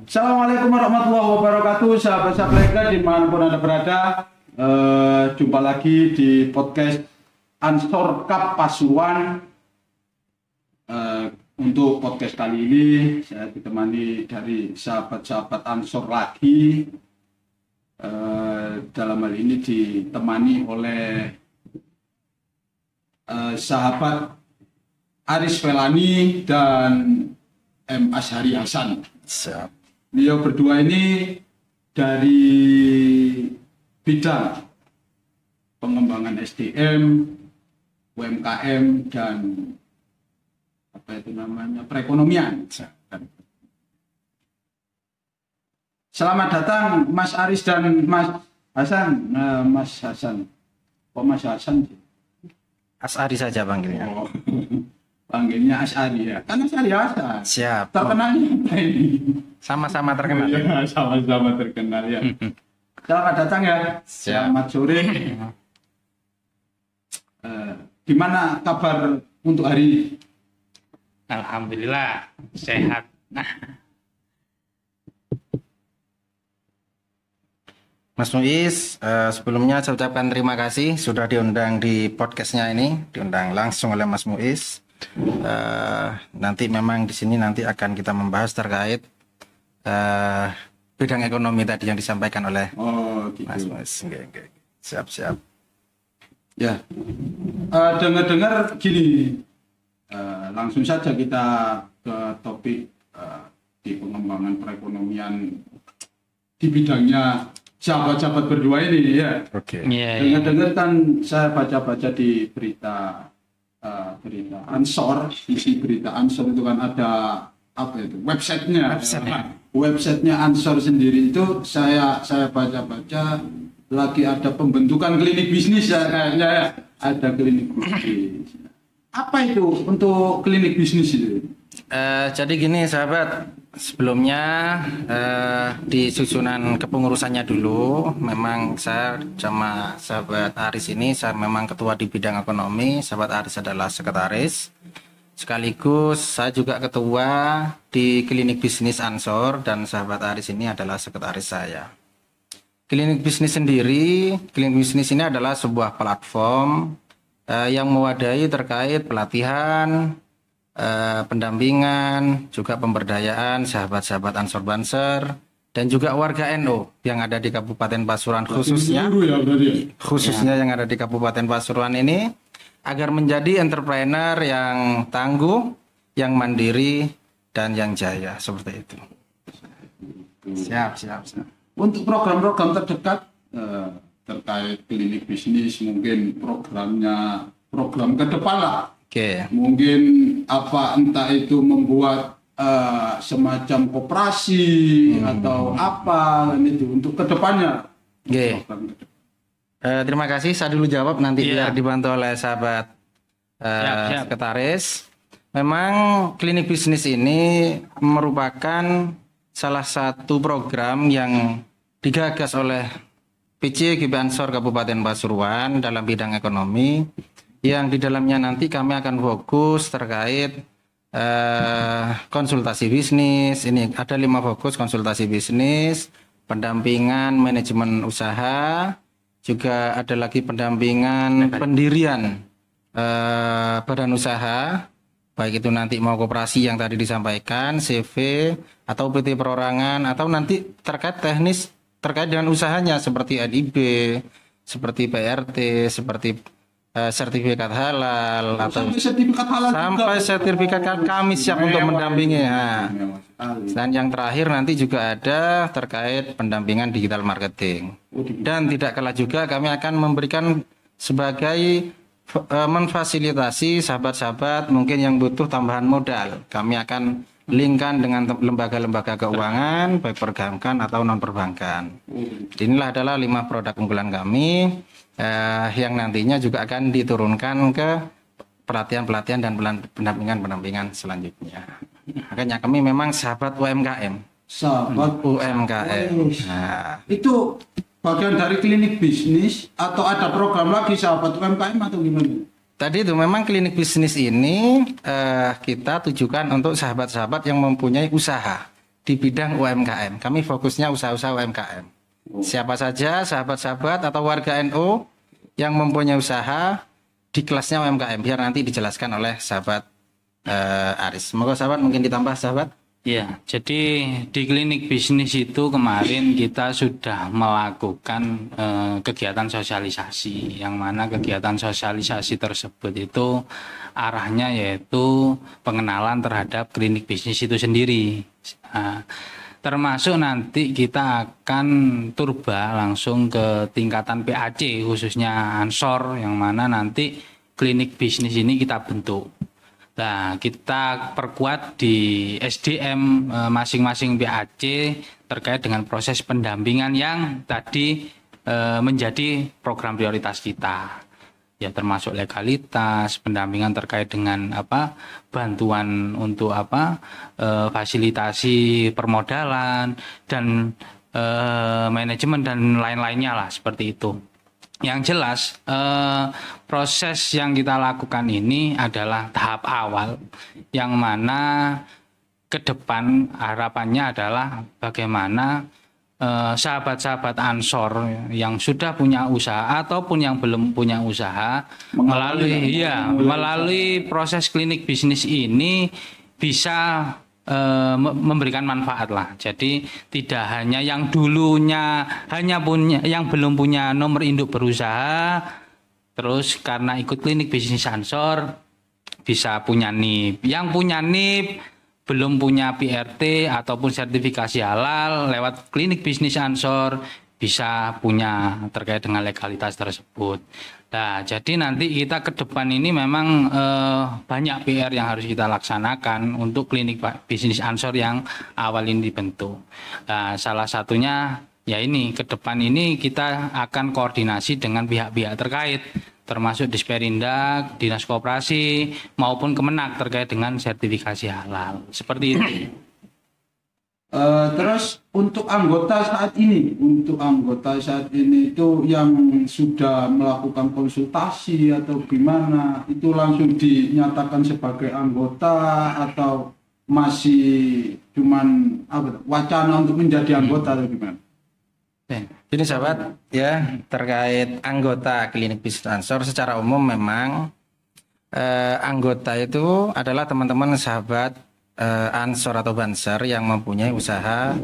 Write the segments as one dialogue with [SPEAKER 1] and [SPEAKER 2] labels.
[SPEAKER 1] Assalamualaikum warahmatullahi wabarakatuh, sahabat-sahabat Lega dimanapun Anda berada. Jumpa lagi di podcast Ansor Cup Pasuruan. Untuk podcast kali ini saya ditemani dari sahabat-sahabat Ansor lagi. Dalam hal ini ditemani oleh sahabat Aris Felani dan M. Ashari Hasan.
[SPEAKER 2] Siap.
[SPEAKER 1] Beliau berdua ini dari bidang pengembangan SDM, UMKM dan perekonomian. Selamat datang Mas Aris dan Mas Hasan. Mas Hasan. Kok Mas Hasan?
[SPEAKER 2] Asari saja panggilnya.
[SPEAKER 1] Oh. Panggilnya Ashari ya. Kan Ashari Hasan.
[SPEAKER 2] Siap.
[SPEAKER 1] Terkenalnya apa ini?
[SPEAKER 2] Sama-sama terkenal.
[SPEAKER 1] Ya, sama-sama terkenal ya. Selamat datang ya. Selamat sore. Gimana kabar untuk hari ini?
[SPEAKER 3] Alhamdulillah sehat.
[SPEAKER 2] Mas Muiz, sebelumnya saya ucapkan terima kasih sudah diundang di podcastnya ini, diundang langsung oleh Mas Muiz. Nanti memang di sini nanti akan kita membahas terkait bidang ekonomi tadi yang disampaikan oleh
[SPEAKER 1] Gitu.
[SPEAKER 2] Mas Muiz. Siap.
[SPEAKER 1] Ya, dengar-dengar gini, langsung saja kita ke topik di pengembangan perekonomian di bidangnya sahabat-sahabat berdua ini ya.
[SPEAKER 2] Oke.
[SPEAKER 1] Dengar-dengar kan saya baca-baca di berita Ansor, isi berita Ansor itu kan ada apa itu websitenya Ansor sendiri itu saya baca-baca lagi ada pembentukan klinik bisnis ya kayaknya ya. Ada klinik bisnis. Apa itu untuk klinik bisnis itu?
[SPEAKER 2] Jadi gini sahabat, sebelumnya di susunan kepengurusannya dulu, memang saya sama sahabat Aris ini, saya memang ketua di bidang ekonomi, sahabat Aris adalah sekretaris. Sekaligus saya juga ketua di klinik bisnis Ansor dan sahabat Aris ini adalah sekretaris saya. Klinik bisnis ini adalah sebuah platform yang mewadahi terkait pelatihan, pendampingan, juga pemberdayaan sahabat-sahabat Ansor Banser dan juga warga NU yang ada di Kabupaten Pasuruan khususnya yang ada di Kabupaten Pasuruan ini agar menjadi entrepreneur yang tangguh, yang mandiri dan yang jaya seperti itu. Siap.
[SPEAKER 1] Untuk program-program terdekat terkait klinik bisnis, mungkin program ke depan lah.
[SPEAKER 2] Oke.
[SPEAKER 1] Mungkin entah itu membuat semacam koperasi atau apa itu untuk kedepannya.
[SPEAKER 2] Oke. Terima kasih. Saya dulu jawab nanti biar dibantu oleh sahabat sekretaris. Memang klinik bisnis ini merupakan salah satu program yang digagas oleh PC GB Ansor Kabupaten Pasuruan dalam bidang ekonomi, yang di dalamnya nanti kami akan fokus terkait konsultasi bisnis. Ini ada 5 fokus: konsultasi bisnis, pendampingan manajemen usaha, juga ada lagi pendampingan pendirian badan usaha, baik itu nanti mau koperasi yang tadi disampaikan, CV atau PT perorangan, atau nanti terkait teknis terkait dengan usahanya seperti NIB, seperti PRT, seperti sertifikat halal atau sampai sertifikat kami siap untuk mendampingi. Dan yang terakhir nanti juga ada terkait pendampingan digital marketing. Dan tidak kalah juga kami akan memberikan sebagai memfasilitasi sahabat-sahabat mungkin yang butuh tambahan modal. Kami akan linkkan dengan lembaga-lembaga keuangan baik perbankan atau non perbankan. Inilah adalah 5 produk unggulan kami yang nantinya juga akan diturunkan ke pelatihan-pelatihan dan pendampingan selanjutnya. Makanya kami memang sahabat UMKM.
[SPEAKER 1] Itu bagian dari klinik bisnis atau ada program lagi sahabat UMKM atau gimana?
[SPEAKER 2] Tadi itu memang klinik bisnis ini kita tujukan untuk sahabat-sahabat yang mempunyai usaha. di bidang UMKM. Kami fokusnya usaha-usaha UMKM. Siapa saja sahabat-sahabat atau warga NU yang mempunyai usaha di kelasnya UMKM, biar nanti dijelaskan oleh sahabat Aris. Semoga sahabat mungkin ditambah sahabat.
[SPEAKER 3] Ya, jadi di klinik bisnis itu kemarin kita sudah melakukan kegiatan sosialisasi, yang mana kegiatan sosialisasi tersebut itu arahnya yaitu pengenalan terhadap klinik bisnis itu sendiri. Termasuk nanti kita akan turba langsung ke tingkatan PAC, khususnya Ansor, yang mana nanti klinik bisnis ini kita bentuk. Nah, kita perkuat di SDM masing-masing PAC terkait dengan proses pendampingan yang tadi menjadi program prioritas kita. Ya, termasuk legalitas, pendampingan terkait dengan bantuan untuk fasilitasi permodalan dan manajemen dan lain-lainnya lah, seperti itu. Yang jelas proses yang kita lakukan ini adalah tahap awal, yang mana ke depan harapannya adalah bagaimana sahabat-sahabat Ansor yang sudah punya usaha ataupun yang belum punya usaha melalui proses klinik bisnis ini bisa memberikan manfaat lah. Jadi tidak hanya yang dulunya yang belum punya nomor induk berusaha, terus karena ikut klinik bisnis Ansor bisa punya NIP. Yang punya NIP belum punya PRT ataupun sertifikasi halal lewat klinik bisnis Ansor bisa punya terkait dengan legalitas tersebut. Nah, jadi nanti kita ke depan ini memang banyak PR yang harus kita laksanakan untuk klinik bisnis Ansor yang awal ini dibentuk. Nah, salah satunya ya ini, ke depan ini kita akan koordinasi dengan pihak-pihak terkait, termasuk Disperindak, Dinas Koperasi, maupun Kemenak terkait dengan sertifikasi halal. Seperti itu.
[SPEAKER 1] Terus untuk anggota saat ini itu yang sudah melakukan konsultasi atau gimana, itu langsung dinyatakan sebagai anggota atau masih cuman wacana untuk menjadi anggota atau gimana?
[SPEAKER 2] Ini sahabat ya, terkait anggota klinik bisnis Ansor secara umum memang anggota itu adalah teman-teman sahabat Ansor atau Banser yang mempunyai usaha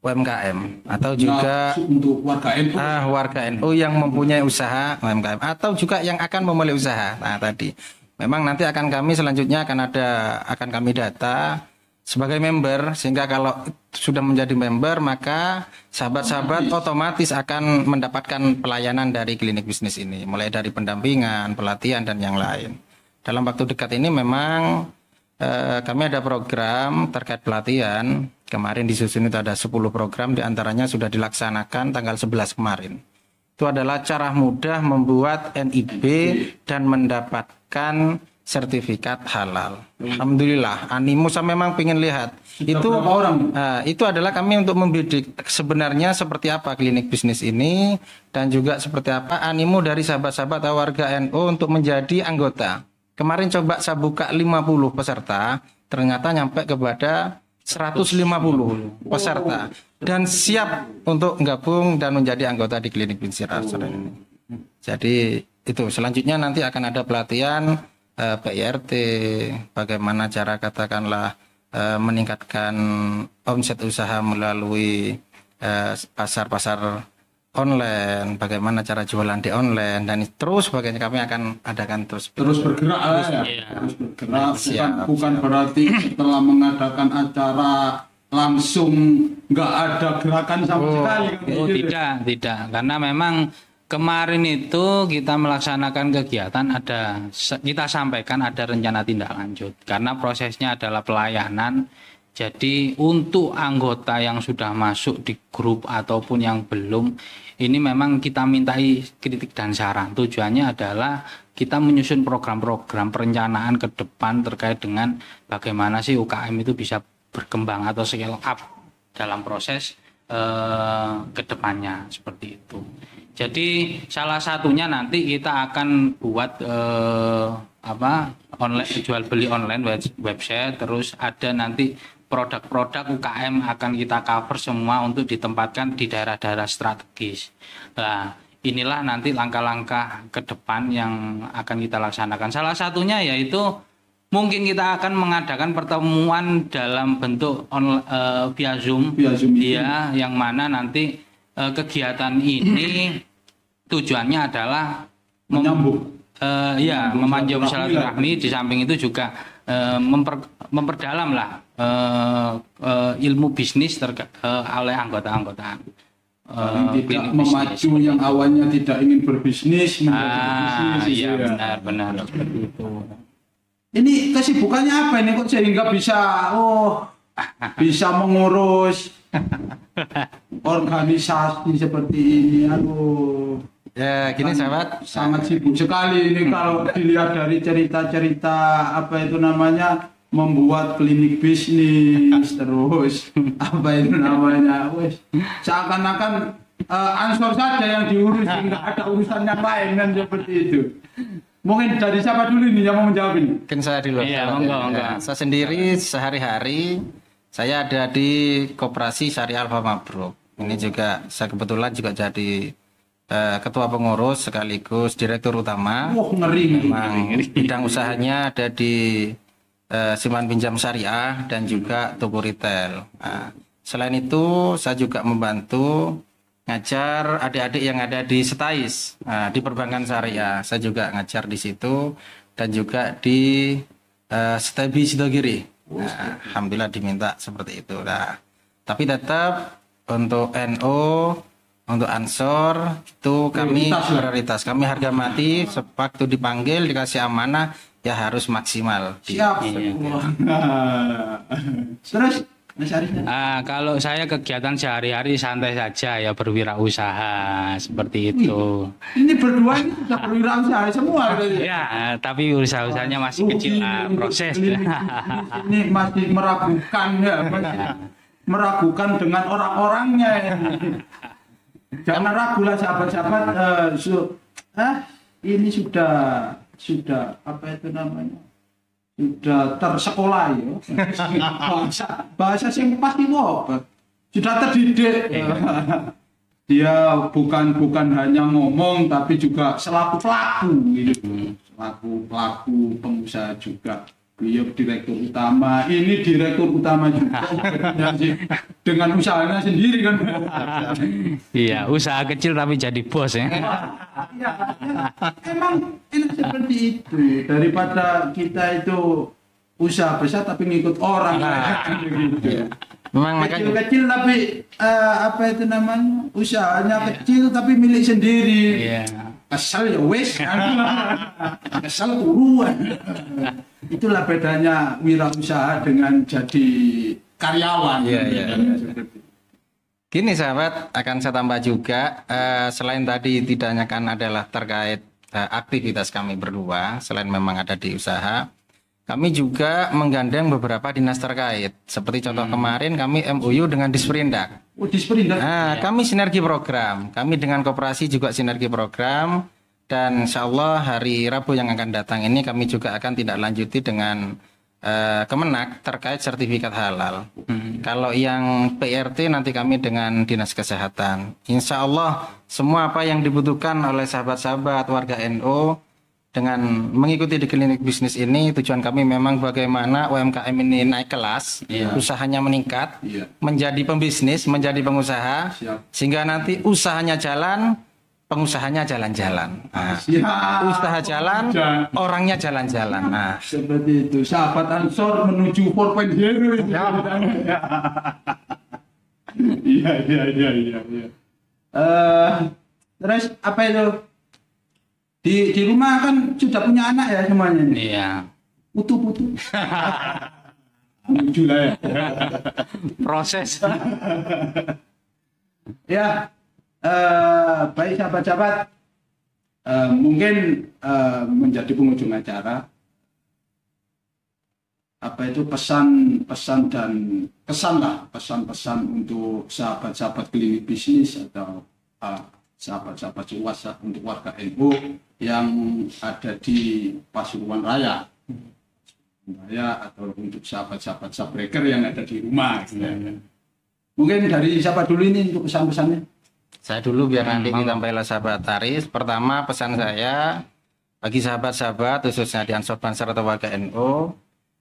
[SPEAKER 2] UMKM atau juga
[SPEAKER 1] untuk warga NU
[SPEAKER 2] warga NU yang mempunyai usaha UMKM atau juga yang akan memulai usaha. Nah, tadi memang nanti akan kami selanjutnya akan kami data sebagai member, sehingga kalau sudah menjadi member maka sahabat-sahabat otomatis akan mendapatkan pelayanan dari klinik bisnis ini, mulai dari pendampingan, pelatihan dan yang lain. Dalam waktu dekat ini memang kami ada program terkait pelatihan. Kemarin disusun itu ada 10 program, diantaranya sudah dilaksanakan tanggal 11 kemarin. Itu adalah cara mudah membuat NIB dan mendapatkan sertifikat halal. Alhamdulillah, animo saya memang pengen lihat. Itu adalah kami untuk membidik sebenarnya seperti apa klinik bisnis ini dan juga seperti apa animo dari sahabat-sahabat atau warga NU untuk menjadi anggota. Kemarin coba saya buka 50 peserta, ternyata nyampe kepada 150 peserta dan siap untuk gabung dan menjadi anggota di klinik bisnis Ansor ini. Jadi itu selanjutnya nanti akan ada pelatihan PIRT, bagaimana cara katakanlah meningkatkan omset usaha melalui pasar-pasar online, bagaimana cara jualan di online, dan terus sebagainya. Kami akan adakan terus
[SPEAKER 1] bergerak terus bergerak, bukan berarti setelah mengadakan acara langsung nggak ada gerakan sama sekali.
[SPEAKER 3] Tidak, karena memang kemarin itu kita melaksanakan kegiatan, kita sampaikan ada rencana tindak lanjut karena prosesnya adalah pelayanan. Jadi untuk anggota yang sudah masuk di grup ataupun yang belum, ini memang kita mintai kritik dan saran. Tujuannya adalah kita menyusun program-program perencanaan ke depan terkait dengan bagaimana sih UKM itu bisa berkembang atau scale up dalam proses ke depannya, seperti itu. Jadi salah satunya nanti kita akan buat online, jual beli online website, terus ada nanti produk-produk UKM akan kita cover semua untuk ditempatkan di daerah-daerah strategis. Nah, inilah nanti langkah-langkah ke depan yang akan kita laksanakan. Salah satunya yaitu mungkin kita akan mengadakan pertemuan dalam bentuk via Zoom, ya, yang mana nanti kegiatan ini tujuannya adalah memanjang silaturahmi. Di samping itu juga memperdalam lah ilmu bisnis oleh anggota-anggota.
[SPEAKER 1] Tidak memacu yang awalnya tidak ingin berbisnis menjadi berbisnis.
[SPEAKER 3] Iya, benar seperti itu.
[SPEAKER 1] Ini kesibukannya apa ini kok sehingga bisa mengurus organisasi seperti ini? Aduh.
[SPEAKER 2] Ya, gini sahabat,
[SPEAKER 1] Sangat sibuk sekali ini kalau dilihat dari cerita-cerita apa itu namanya membuat klinik bisnis terus apa itu namanya, seakan-akan ansor saja yang diurus, nggak ada urusan yang lain kan seperti itu. Mungkin dari siapa dulu nih yang mau menjawab ini?
[SPEAKER 2] mungkin saya dulu.
[SPEAKER 3] Iya,
[SPEAKER 2] Ya, saya sendiri sehari-hari saya ada di Koperasi Syariah Alfa Mabruk. Ini juga saya kebetulan juga jadi ketua pengurus sekaligus direktur utama.
[SPEAKER 1] Ngeri.
[SPEAKER 2] Memang bidang usahanya ada di simpan pinjam syariah dan juga toko retail. Nah, selain itu saya juga membantu ngajar adik-adik yang ada di Setais, di perbankan syariah. Saya juga ngajar di situ dan juga di Setebi Sidogiri. Nah, alhamdulillah diminta seperti itu. Nah, tapi tetap untuk NO, untuk Ansor itu kami prioritas. Kami harga mati. Waktu dipanggil dikasih amanah ya harus maksimal.
[SPEAKER 1] Siap. Terus Mas Arif?
[SPEAKER 3] Kalau saya kegiatan sehari-hari santai saja ya, berwirausaha seperti itu.
[SPEAKER 1] Ini berdua ini sudah berwirausaha semua.
[SPEAKER 3] Ya, tapi usaha-usahanya masih kecil lah, proses.
[SPEAKER 1] Ini masih meragukan ya, meragukan dengan orang-orangnya. Jangan ragu lah sahabat-sahabat. Ini sudah apa itu namanya? Sudah tersekolah ya. bahasa sing pasti apa? Sudah terdidik. Dia bukan hanya ngomong tapi juga selaku pelaku gitu. Selaku pelaku pengusaha juga. Beliau direktur utama, ini direktur utama juga dengan usahanya sendiri kan.
[SPEAKER 3] Iya, usaha kecil tapi jadi bos ya.
[SPEAKER 1] Ya, emang enak seperti itu daripada kita itu usaha besar tapi ngikut orang gitu.
[SPEAKER 2] Memang
[SPEAKER 1] Kecil-kecil tapi apa itu namanya, usahanya kecil tapi milik sendiri.
[SPEAKER 3] Iya.
[SPEAKER 1] Asal ya wes, asal turuan. Itulah bedanya wirausaha dengan jadi karyawan.
[SPEAKER 2] Iya. Gini sahabat, akan saya tambah juga, selain tadi ditanyakan adalah terkait aktivitas kami berdua, selain memang ada di usaha, kami juga menggandeng beberapa dinas terkait. Seperti contoh kemarin kami MOU dengan Disperindak.
[SPEAKER 1] Disperindak.
[SPEAKER 2] Nah, kami sinergi program. Kami dengan koperasi juga sinergi program. Dan insya Allah hari Rabu yang akan datang ini kami juga akan tindak lanjuti dengan Kemenak terkait sertifikat halal. Kalau yang PRT nanti kami dengan Dinas Kesehatan. Insya Allah semua apa yang dibutuhkan oleh sahabat-sahabat warga NU dengan mengikuti di klinik bisnis ini, tujuan kami memang bagaimana UMKM ini naik kelas, usahanya meningkat, menjadi pembisnis, menjadi pengusaha, sehingga nanti usahanya jalan, pengusahanya jalan-jalan. Nah, usaha jalan, orangnya jalan-jalan. Nah,
[SPEAKER 1] seperti itu. Sahabat Ansor menuju 4.0. Iya. Terus apa itu? Di rumah kan sudah punya anak ya semuanya.
[SPEAKER 3] Iya.
[SPEAKER 1] Putu. Lucu lah ya.
[SPEAKER 3] Proses.
[SPEAKER 1] Ya, baik sahabat-sahabat, mungkin menjadi pengunjung acara. Apa itu pesan dan kesan lah, pesan-pesan untuk sahabat-sahabat klinik bisnis atau sahabat-sahabat suasa untuk warga NU yang ada di Pasuruan Raya. Surabaya atau untuk sahabat-sahabat subbreaker yang ada di rumah. Gitu. Mungkin dari siapa dulu ini untuk pesan-pesannya?
[SPEAKER 2] Saya dulu biar nanti disampaikan sahabat Aris. Pertama pesan saya bagi sahabat-sahabat khususnya di Ansor Banser atau warga NU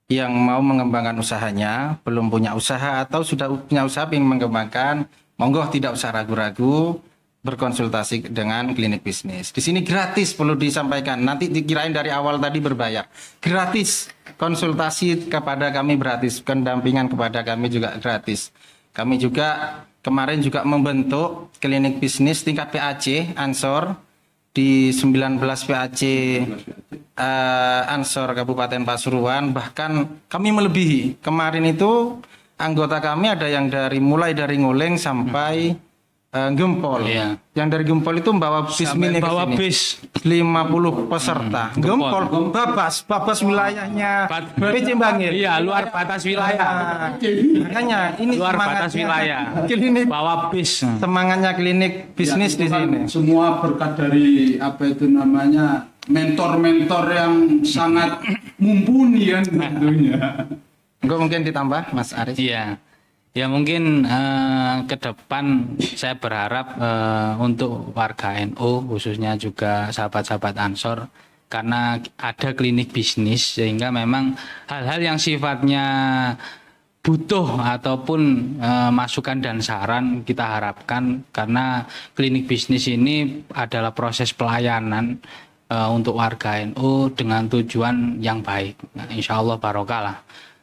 [SPEAKER 2] yang mau mengembangkan usahanya, belum punya usaha atau sudah punya usaha ingin mengembangkan, monggo tidak usah ragu-ragu berkonsultasi dengan klinik bisnis. Di sini gratis, perlu disampaikan. Nanti dikirain dari awal tadi berbayar. Gratis. Konsultasi kepada kami gratis, pendampingan kepada kami juga gratis. Kami juga kemarin juga membentuk klinik bisnis tingkat PAC Ansor di 19 PAC Ansor Kabupaten Pasuruan, bahkan kami melebihi. Kemarin itu anggota kami ada yang mulai dari Nguling sampai Gempol.
[SPEAKER 3] Iya.
[SPEAKER 2] Yang dari Gempol itu membawa bis mini ke
[SPEAKER 3] bawa
[SPEAKER 2] sini.
[SPEAKER 3] bis
[SPEAKER 2] 50 peserta. Gempol, babas wilayahnya PC Bangil.
[SPEAKER 3] Iya, luar batas wilayah.
[SPEAKER 2] Makanya ini
[SPEAKER 3] Luar batas
[SPEAKER 2] semangatnya
[SPEAKER 3] wilayah.
[SPEAKER 2] klinik,
[SPEAKER 3] Bawa bis.
[SPEAKER 2] semangatnya klinik bisnis
[SPEAKER 1] Ya,
[SPEAKER 2] di
[SPEAKER 1] itu kan
[SPEAKER 2] sini.
[SPEAKER 1] semua berkat dari apa itu namanya mentor-mentor yang sangat mumpuni kan tentunya.
[SPEAKER 2] Enggak mungkin ditambah Mas Aris.
[SPEAKER 3] Iya. Ya mungkin ke depan saya berharap untuk warga NU khususnya juga sahabat-sahabat Ansor, karena ada klinik bisnis sehingga memang hal-hal yang sifatnya butuh ataupun masukan dan saran kita harapkan, karena klinik bisnis ini adalah proses pelayanan untuk warga NU dengan tujuan yang baik. Nah, insya Allah barokah lah.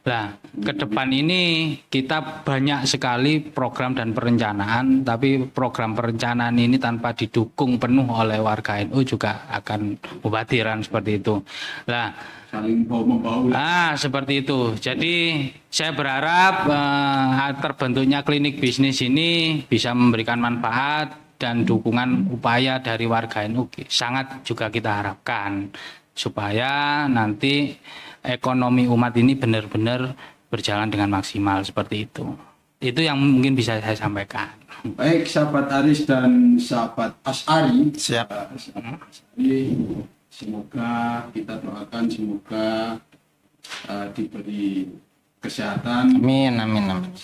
[SPEAKER 3] Nah, ke depan ini kita banyak sekali program dan perencanaan, tapi program perencanaan ini tanpa didukung penuh oleh warga NU juga akan mubadiran seperti itu. Nah,
[SPEAKER 1] Saling bahu-membahu.
[SPEAKER 3] seperti itu. Jadi saya berharap terbentuknya klinik bisnis ini bisa memberikan manfaat dan dukungan upaya dari warga NU sangat juga kita harapkan supaya nanti ekonomi umat ini benar-benar berjalan dengan maksimal seperti itu. Itu yang mungkin bisa saya sampaikan.
[SPEAKER 1] Baik sahabat Aris dan sahabat As'ari.
[SPEAKER 2] Siap.
[SPEAKER 1] Sahabat As'ari, semoga kita doakan semoga diberi kesehatan,
[SPEAKER 2] Amin, amin, amin.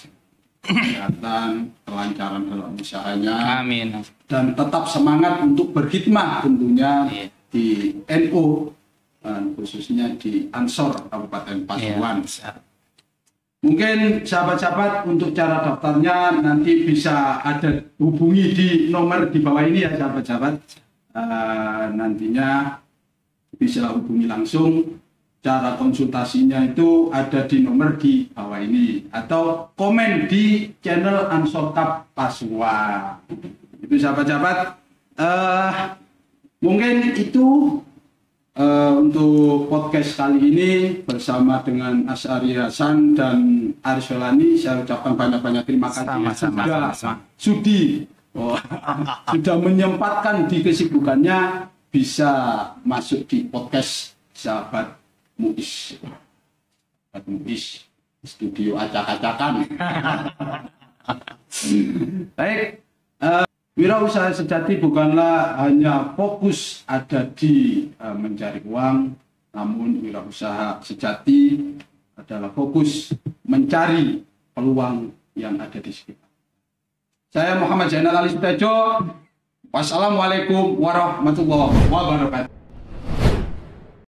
[SPEAKER 1] kesehatan, kelancaran dalam usahanya,
[SPEAKER 3] Amin.
[SPEAKER 1] dan tetap semangat untuk berkhidmat tentunya
[SPEAKER 3] Iya.
[SPEAKER 1] di NU dan khususnya di Ansor Kabupaten Pasuruan.
[SPEAKER 3] Iya.
[SPEAKER 1] Mungkin sahabat-sahabat untuk cara daftarnya nanti bisa ada hubungi di nomor di bawah ini ya sahabat-sahabat. Nantinya bisa hubungi langsung. Cara konsultasinya itu ada di nomor di bawah ini atau komen di channel Ansor Kap Pasuruan. Itu sahabat-sahabat. Mungkin itu untuk podcast kali ini bersama dengan As'ari Hasan dan Aris Welani, saya ucapkan banyak-banyak terima kasih sudah menyempatkan di kesibukannya bisa masuk di podcast sahabat Muis studio acak-acakan. Baik. Wirausaha sejati bukanlah hanya fokus ada di mencari uang, namun wirausaha sejati adalah fokus mencari peluang yang ada di sekitar. Saya Muhammad Zainal Ali Sutejo. Wassalamualaikum warahmatullahi wabarakatuh.